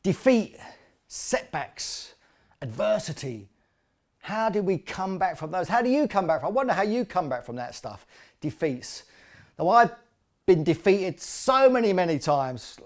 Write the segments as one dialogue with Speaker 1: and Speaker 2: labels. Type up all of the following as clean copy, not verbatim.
Speaker 1: Defeat, setbacks, adversity. How did we come back from those? How do you come back from? I wonder how you come back from that stuff. Defeats. Now, I've been defeated so many times.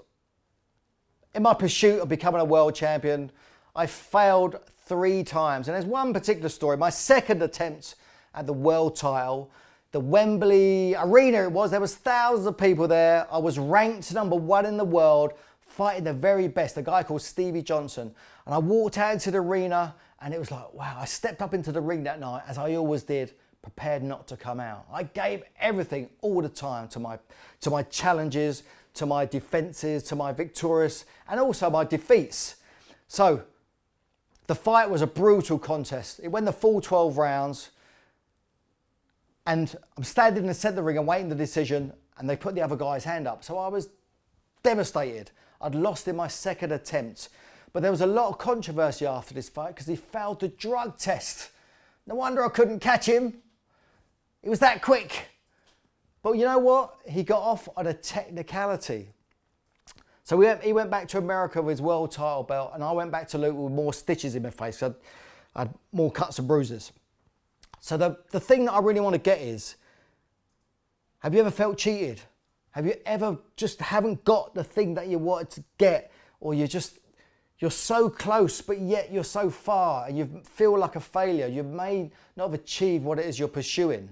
Speaker 1: In my pursuit of becoming a world champion, I failed 3 times. And there's one particular story, my second attempt at the world title, the Wembley Arena it was, there was thousands of people there. I was ranked #1 in the world, fighting the very best, a guy called Stevie Johnson. And I walked out into the arena and it was like, wow, I stepped up into the ring that night, as I always did, prepared not to come out. I gave everything all the time to my challenges, to my defences, to my victorious, and also my defeats. So the fight was a brutal contest. It went the full 12 rounds. And I'm standing in the centre of the ring and waiting the decision, and they put the other guy's hand up. So I was devastated. I'd lost in my second attempt. But there was a lot of controversy after this fight because he failed the drug test. No wonder I couldn't catch him. It was that quick. But you know what? He got off on a technicality. So he went back to America with his world title belt, and I went back to Luke with more stitches in my face. I had more cuts and bruises. So the thing that I really want to get is, have you ever felt cheated? Have you ever just haven't got the thing that you wanted to get, or you're so close but yet you're so far and you feel like a failure? You may not have achieved what it is you're pursuing.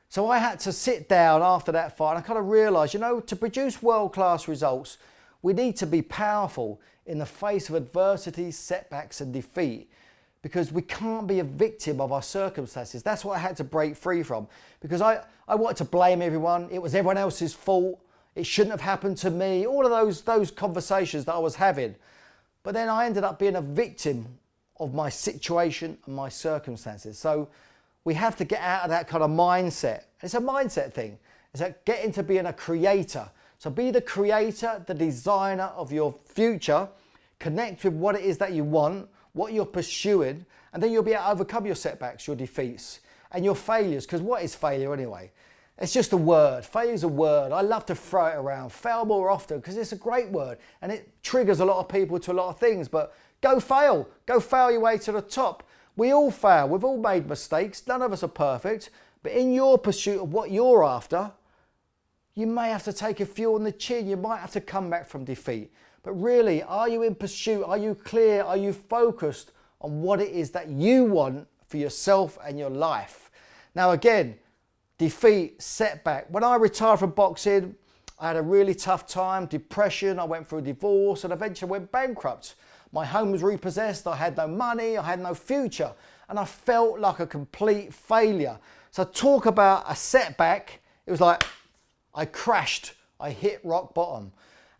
Speaker 1: So I had to sit down after that fight and I kind of realised, to produce world-class results, we need to be powerful in the face of adversity, setbacks and defeat. Because we can't be a victim of our circumstances. That's what I had to break free from. Because I wanted to blame everyone. It was everyone else's fault. It shouldn't have happened to me. All of those conversations that I was having. But then I ended up being a victim of my situation and my circumstances. So we have to get out of that kind of mindset. It's a mindset thing. It's like getting to being a creator. So be the creator, the designer of your future. Connect with what it is that you want, what you're pursuing, and then you'll be able to overcome your setbacks, your defeats, and your failures. Because what is failure anyway? It's just a word. Failure's a word. I love to throw it around. Fail more often because it's a great word and it triggers a lot of people to a lot of things. But go fail. Go fail your way to the top. We all fail. We've all made mistakes. None of us are perfect. But in your pursuit of what you're after, you may have to take a few on the chin. You might have to come back from defeat. But really, are you in pursuit? Are you clear? Are you focused on what it is that you want for yourself and your life? Now again, defeat, setback. When I retired from boxing, I had a really tough time, depression, I went through a divorce and eventually went bankrupt. My home was repossessed, I had no money, I had no future, and I felt like a complete failure. So talk about a setback, it was like I crashed, I hit rock bottom.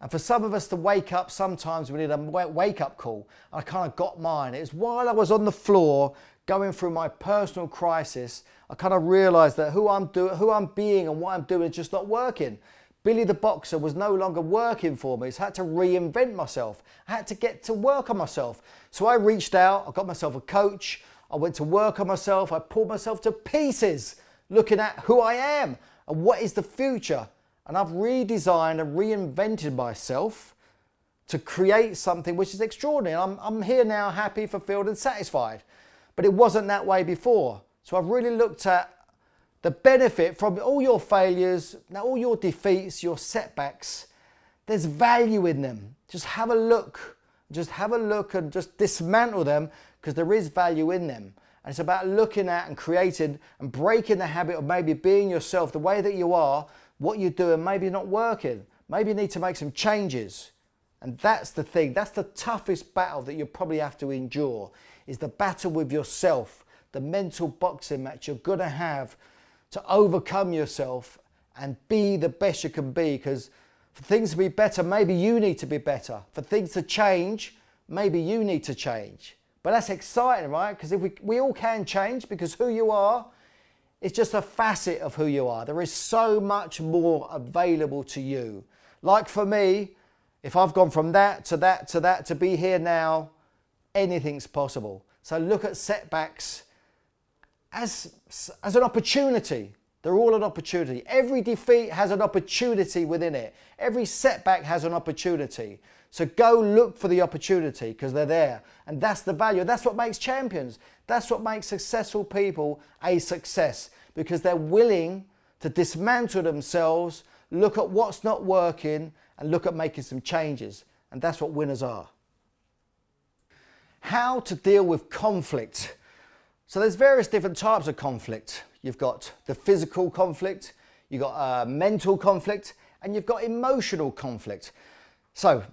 Speaker 1: And for some of us to wake up, sometimes we need a wake-up call. I kind of got mine. It was while I was on the floor going through my personal crisis, I kind of realised that who I'm being and what I'm doing is just not working. Billy the Boxer was no longer working for me. So I had to reinvent myself. I had to get to work on myself. So I reached out, I got myself a coach, I went to work on myself, I pulled myself to pieces, looking at who I am and what is the future. And I've redesigned and reinvented myself to create something which is extraordinary. I'm here now, happy, fulfilled and satisfied. But it wasn't that way before. So I've really looked at the benefit from all your failures, now all your defeats, your setbacks. There's value in them. Just have a look. Just have a look and just dismantle them because there is value in them. And it's about looking at and creating and breaking the habit of maybe being yourself the way that you are, what you're doing maybe not working. Maybe you need to make some changes. And that's the thing. That's the toughest battle that you probably have to endure, is the battle with yourself, the mental boxing match you're going to have to overcome yourself and be the best you can be. Because for things to be better, maybe you need to be better. For things to change, maybe you need to change. But that's exciting, right? Because if we all can change, because who you are, it's just a facet of who you are. There is so much more available to you. Like for me, if I've gone from that to that to that to be here now, anything's possible. So look at setbacks as an opportunity. They're all an opportunity. Every defeat has an opportunity within it. Every setback has an opportunity. So go look for the opportunity because they're there. And that's the value. That's what makes champions. That's what makes successful people a success, because they're willing to dismantle themselves, look at what's not working, and look at making some changes. And that's what winners are. How to deal with conflict. So there's various different types of conflict. You've got the physical conflict, you've got mental conflict, and you've got emotional conflict. So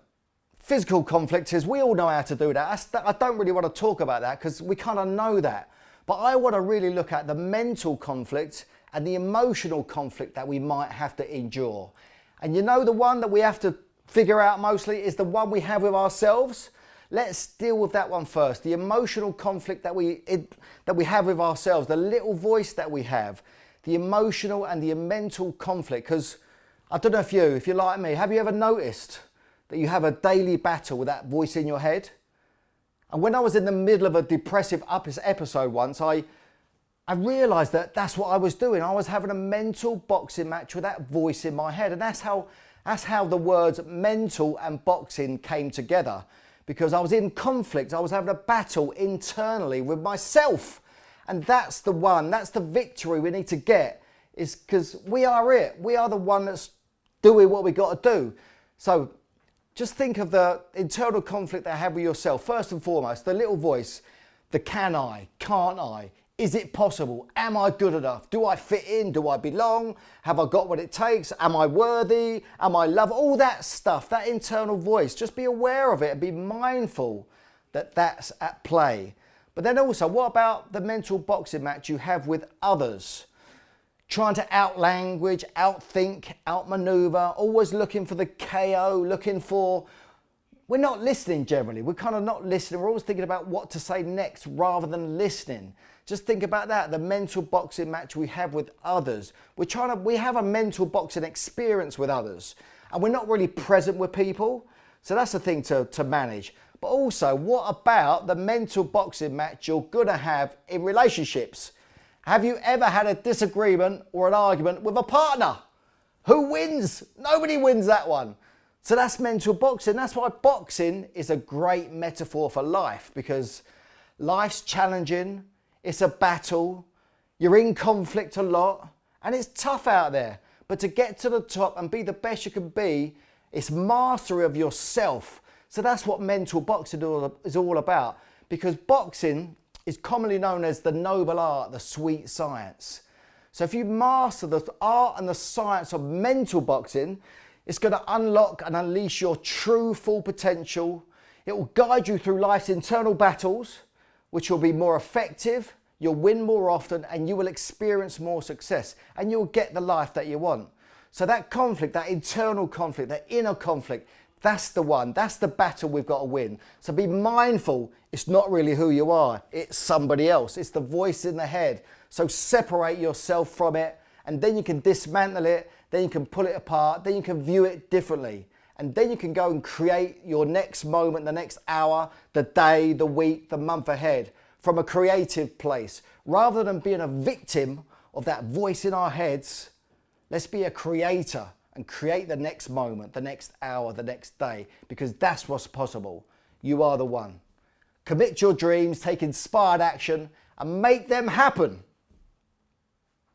Speaker 1: physical conflict is, we all know how to do that. I don't really want to talk about that because we kind of know that. But I want to really look at the mental conflict and the emotional conflict that we might have to endure. And you know, the one that we have to figure out mostly is the one we have with ourselves. Let's deal with that one first. The emotional conflict that we have with ourselves, the little voice that we have, the emotional and the mental conflict. Because I don't know if you're like me, have you ever noticed that you have a daily battle with that voice in your head? And when I was in the middle of a depressive episode once, I realised that that's what I was doing. I was having a mental boxing match with that voice in my head. And that's how the words mental and boxing came together. Because I was in conflict, I was having a battle internally with myself. And that's the one, that's the victory we need to get, is because we are it. We are the one that's doing what we got to do. So just think of the internal conflict that you have with yourself. First and foremost, the little voice, the can I, can't I, is it possible, am I good enough, do I fit in, do I belong, have I got what it takes, am I worthy, am I loved, all that stuff, that internal voice. Just be aware of it and be mindful that that's at play. But then also, what about the mental boxing match you have with others? Trying to outlanguage, outthink, outmaneuver, always looking for the KO, we're not listening generally. We're kind of not listening. We're always thinking about what to say next rather than listening. Just think about that, the mental boxing match we have with others. We have a mental boxing experience with others, and we're not really present with people. So that's the thing to manage. But also, what about the mental boxing match you're going to have in relationships? Have you ever had a disagreement or an argument with a partner? Who wins? Nobody wins that one. So that's mental boxing. That's why boxing is a great metaphor for life, because life's challenging, it's a battle, you're in conflict a lot, and it's tough out there. But to get to the top and be the best you can be, it's mastery of yourself. So that's what mental boxing is all about, because boxing is commonly known as the noble art, the sweet science. So if you master the art and the science of mental boxing, it's going to unlock and unleash your true full potential. It will guide you through life's internal battles, which will be more effective, you'll win more often, and you will experience more success, and you'll get the life that you want. So that conflict, that internal conflict, that inner conflict, that's the one, that's the battle we've got to win. So be mindful, it's not really who you are, it's somebody else, it's the voice in the head. So separate yourself from it, and then you can dismantle it, then you can pull it apart, then you can view it differently. And then you can go and create your next moment, the next hour, the day, the week, the month ahead from a creative place. Rather than being a victim of that voice in our heads, let's be a creator and create the next moment, the next hour, the next day, because that's what's possible. You are the one. Commit your dreams, take inspired action, and make them happen.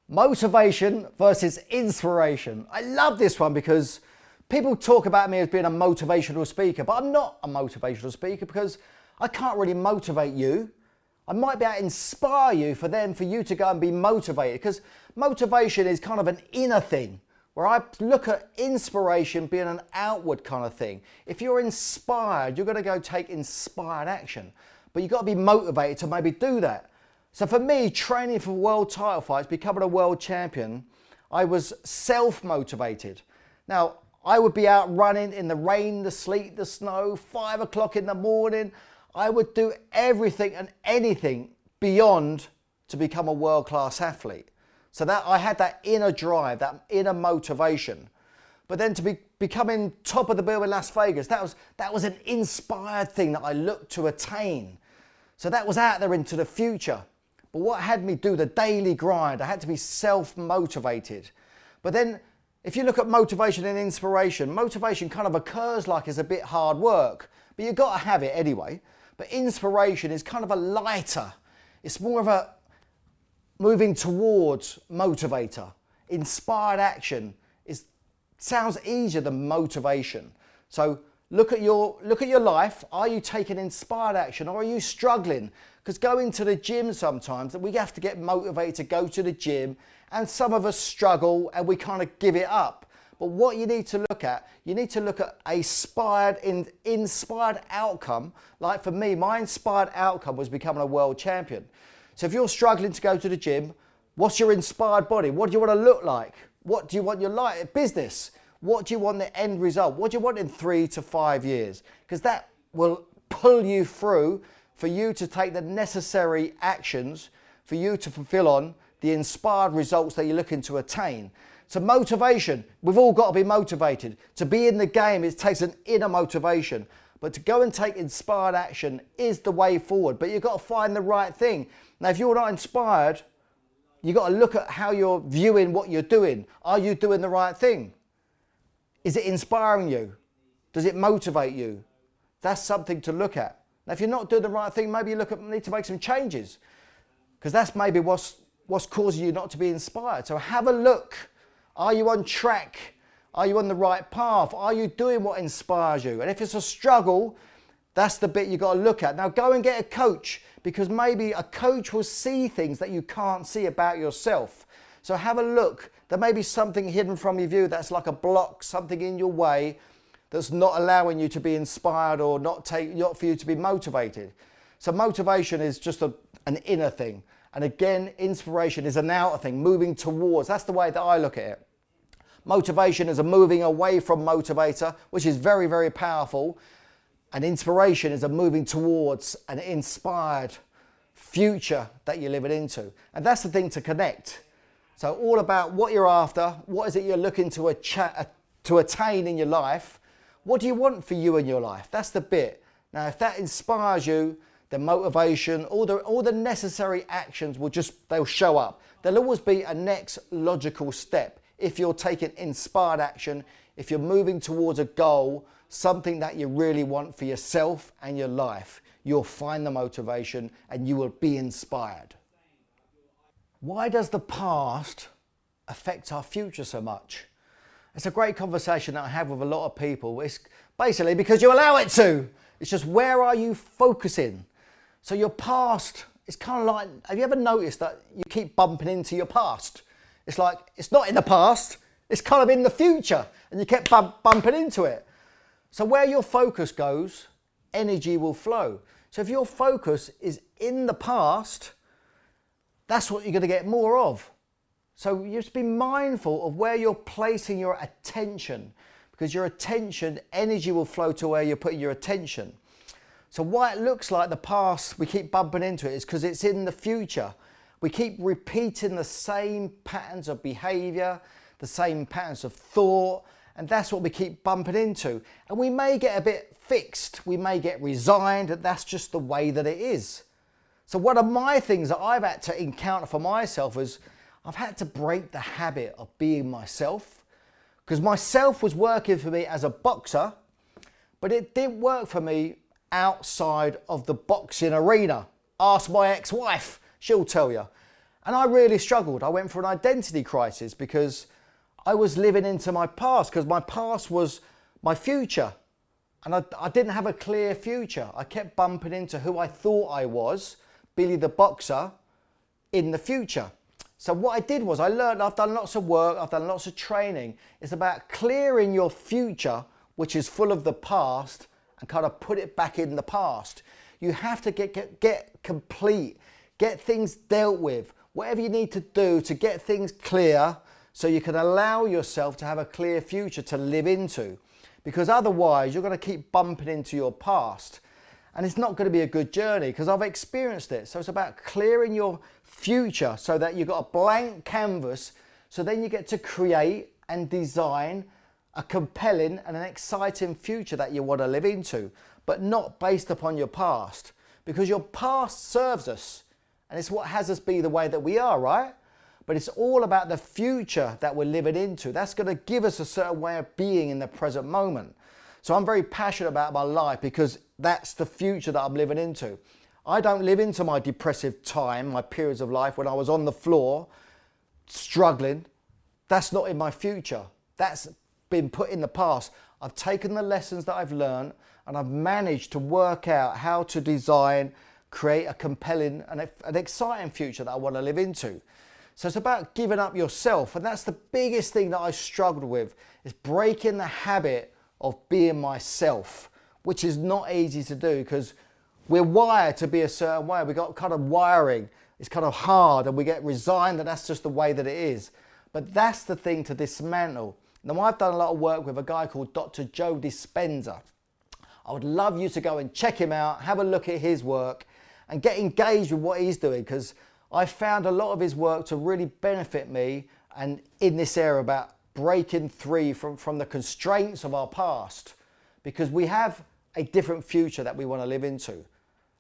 Speaker 1: Motivation versus inspiration. I love this one because people talk about me as being a motivational speaker, but I'm not a motivational speaker because I can't really motivate you. I might be able to inspire you for you to go and be motivated, because motivation is kind of an inner thing, where I look at inspiration being an outward kind of thing. If you're inspired, you're going to go take inspired action, but you've got to be motivated to maybe do that. So for me, training for world title fights, becoming a world champion, I was self-motivated. Now, I would be out running in the rain, the sleet, the snow, 5 o'clock in the morning. I would do everything and anything beyond to become a world-class athlete. So that I had that inner drive, that inner motivation. But then to be becoming top of the bill in Las Vegas, that was an inspired thing that I looked to attain. So that was out there into the future. But what had me do the daily grind, I had to be self-motivated. But then If you look at motivation and inspiration, motivation kind of occurs like it's a bit hard work, but you've got to have it anyway. But inspiration is kind of a lighter. It's more of a moving towards motivator. Inspired action sounds easier than motivation. So look at your life. Are you taking inspired action, or are you struggling? Because going to the gym sometimes, we have to get motivated to go to the gym, and some of us struggle and we kind of give it up. But what you need to look at, you need to look at an inspired outcome. Like for me, my inspired outcome was becoming a world champion. So if you're struggling to go to the gym, what's your inspired body? What do you want to look like? What do you want your life, business? What do you want the end result? What do you want in 3 to 5 years? Because that will pull you through for you to take the necessary actions for you to fulfill on the inspired results that you're looking to attain. So motivation, we've all got to be motivated. To be in the game, it takes an inner motivation. But to go and take inspired action is the way forward. But you've got to find the right thing. Now, if you're not inspired, you've got to look at how you're viewing what you're doing. Are you doing the right thing? Is it inspiring you? Does it motivate you? That's something to look at. Now, if you're not doing the right thing, maybe you need to make some changes, because that's maybe what's causing you not to be inspired. So have a look. Are you on track? Are you on the right path? Are you doing what inspires you? And if it's a struggle, that's the bit you've got to look at. Now go and get a coach, because maybe a coach will see things that you can't see about yourself. So have a look. There may be something hidden from your view that's like a block, something in your way that's not allowing you to be inspired, or not for you to be motivated. So motivation is just an inner thing. And again, inspiration is an outer thing, moving towards. That's the way that I look at it. Motivation is a moving away from motivator, which is very, very powerful. And inspiration is a moving towards an inspired future that you're living into. And that's the thing to connect. So all about what you're after, what is it you're looking to attain in your life? What do you want for you in your life? That's the bit. Now, if that inspires you, then motivation, all the necessary actions they'll show up. There'll always be a next logical step. If you're taking inspired action, if you're moving towards a goal, something that you really want for yourself and your life, you'll find the motivation and you will be inspired. Why does the past affect our future so much? It's a great conversation that I have with a lot of people. It's basically because you allow it to. It's just, where are you focusing? So your past, it's kind of like, have you ever noticed that you keep bumping into your past? It's like, it's not in the past, it's kind of in the future, and you kept bumping into it. So where your focus goes, energy will flow. So if your focus is in the past, that's what you're going to get more of. So you just be mindful of where you're placing your attention, because your attention, energy will flow to where you're putting your attention. So why it looks like the past, we keep bumping into it, is because it's in the future. We keep repeating the same patterns of behavior, the same patterns of thought, and that's what we keep bumping into. And we may get a bit fixed, we may get resigned, and that's just the way that it is. So one of my things that I've had to encounter for myself is I've had to break the habit of being myself, because myself was working for me as a boxer, but it didn't work for me outside of the boxing arena. Ask my ex-wife, she'll tell you. And I really struggled. I went through an identity crisis because I was living into my past, because my past was my future. And I didn't have a clear future. I kept bumping into who I thought I was, Billy the boxer, in the future. So what I did was I learned, I've done lots of work, I've done lots of training. It's about clearing your future, which is full of the past, and kind of put it back in the past. You have to get complete, get things dealt with, whatever you need to do to get things clear, so you can allow yourself to have a clear future to live into. Because otherwise you're going to keep bumping into your past, and it's not going to be a good journey, because I've experienced it. So it's about clearing your future so that you've got a blank canvas, so then you get to create and design a compelling and an exciting future that you want to live into, but not based upon your past, because your past serves us and it's what has us be the way that we are, right? but it's all about the future that we're living into. That's going to give us a certain way of being in the present moment. So I'm very passionate about my life because that's the future that I'm living into. I don't live into my depressive time, my periods of life when I was on the floor struggling. That's not in my future. That's been put in the past. I've taken the lessons that I've learned and I've managed to work out how to design, create a compelling and an exciting future that I want to live into. So it's about giving up yourself, and that's the biggest thing that I struggled with, is breaking the habit of being myself, which is not easy to do because we're wired to be a certain way. We've got kind of wiring. It's kind of hard and we get resigned that that's just the way that it is. But that's the thing to dismantle. Now, I've done a lot of work with a guy called Dr. Joe Dispenza. I would love you to go and check him out, have a look at his work and get engaged with what he's doing, because I found a lot of his work to really benefit me and in this area about breaking free from the constraints of our past, because we have a different future that we want to live into. And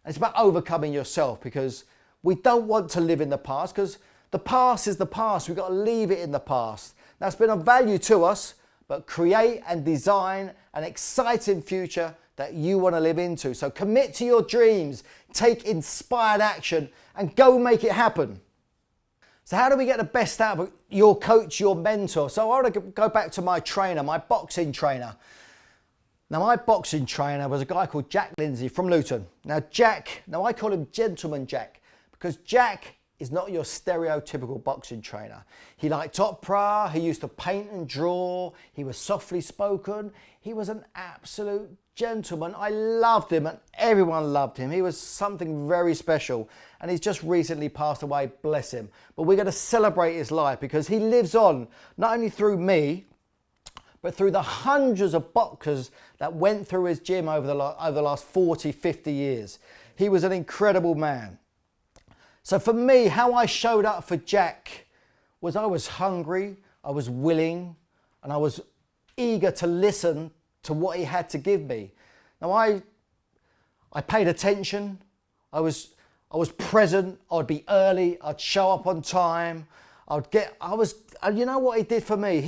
Speaker 1: it's about overcoming yourself, because we don't want to live in the past, because the past is the past. We've got to leave it in the past. That's been of value to us, but create and design an exciting future that you want to live into. So commit to your dreams, take inspired action and go make it happen. So how do we get the best out of your coach, your mentor? So I want to go back to my trainer, my boxing trainer. Now, my boxing trainer was a guy called Jack Lindsay from Luton. Now, I call him Gentleman Jack, because Jack is not your stereotypical boxing trainer. He liked opera, he used to paint and draw, he was softly spoken, he was an absolute gentleman. I loved him and everyone loved him. He was something very special, and he's just recently passed away, bless him. But we're going to celebrate his life because he lives on, not only through me, but through the hundreds of boxers that went through his gym over the last 40, 50 years. He was an incredible man. So for me, how I showed up for Jack was I was hungry, I was willing, and I was eager to listen to what he had to give me. Now I paid attention, I was present, I'd be early, I'd show up on time, and you know what he did for me?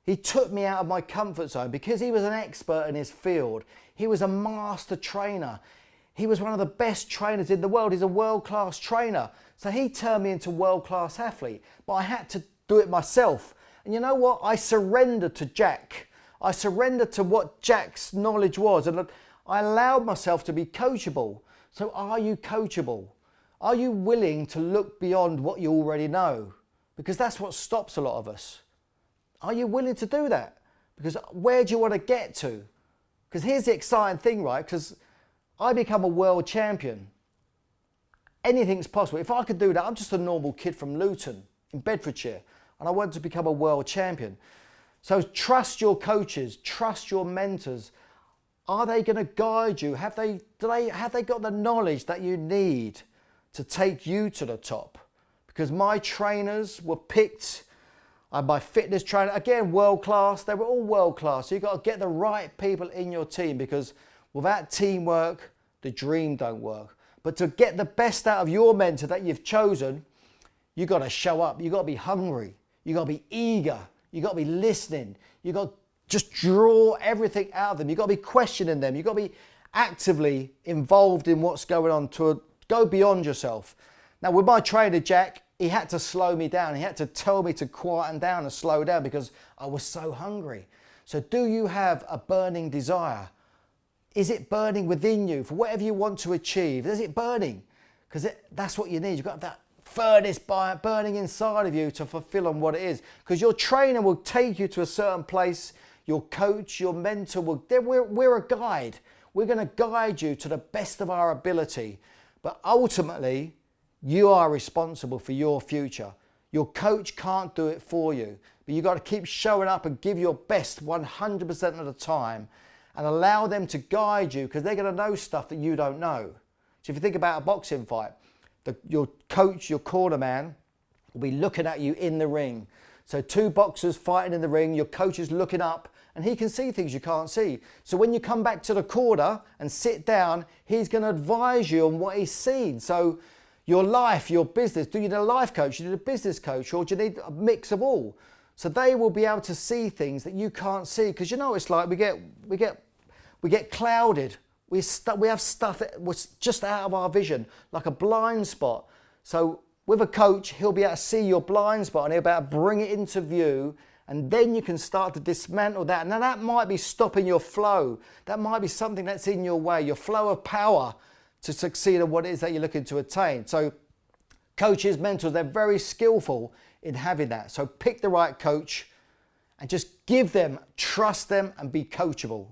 Speaker 1: He took me out of my comfort zone because he was an expert in his field. He was a master trainer. He was one of the best trainers in the world. He's a world-class trainer. So he turned me into a world-class athlete, but I had to do it myself. And you know what? I surrendered to Jack. I surrendered to what Jack's knowledge was, and I allowed myself to be coachable. So are you coachable? Are you willing to look beyond what you already know? Because that's what stops a lot of us. Are you willing to do that? Because where do you want to get to? Because here's the exciting thing, right? Because I become a world champion. Anything's possible. If I could do that, I'm just a normal kid from Luton in Bedfordshire, and I want to become a world champion. So trust your coaches, trust your mentors. Are they going to guide you? Have they got the knowledge that you need to take you to the top? Because my trainers were picked. My fitness trainer, again, world class. They were all world class. So you've got to get the right people in your team, because without teamwork, the dream don't work. But to get the best out of your mentor that you've chosen, you've got to show up. You've got to be hungry. You've got to be eager. You've got to be listening. You've got to just draw everything out of them. You've got to be questioning them. You've got to be actively involved in what's going on to go beyond yourself. Now, with my trainer, Jack, he had to slow me down. He had to tell me to quieten down and slow down because I was so hungry. So do you have a burning desire? Is it burning within you for whatever you want to achieve? Is it burning? Because that's what you need. You've got that furnace burning inside of you to fulfill on what it is. Because your trainer will take you to a certain place. Your coach, your mentor, we're a guide. We're going to guide you to the best of our ability. But ultimately, you are responsible for your future. Your coach can't do it for you. But you've got to keep showing up and give your best 100% of the time and allow them to guide you, because they're going to know stuff that you don't know. So if you think about a boxing fight, your coach, your corner man, will be looking at you in the ring. So two boxers fighting in the ring, your coach is looking up and he can see things you can't see. So when you come back to the corner and sit down, he's going to advise you on what he's seen. So Your life, your business. Do you need a life coach? Do you need a business coach? Or do you need a mix of all? So they will be able to see things that you can't see. Because you know, it's like we get clouded. We have stuff that was just out of our vision, like a blind spot. So with a coach, he'll be able to see your blind spot and he'll be able to bring it into view, and then you can start to dismantle that. Now that might be stopping your flow. That might be something that's in your way, your flow of power to succeed at what it is that you're looking to attain. So coaches, mentors, they're very skillful in having that. So pick the right coach and just give them, trust them, and be coachable.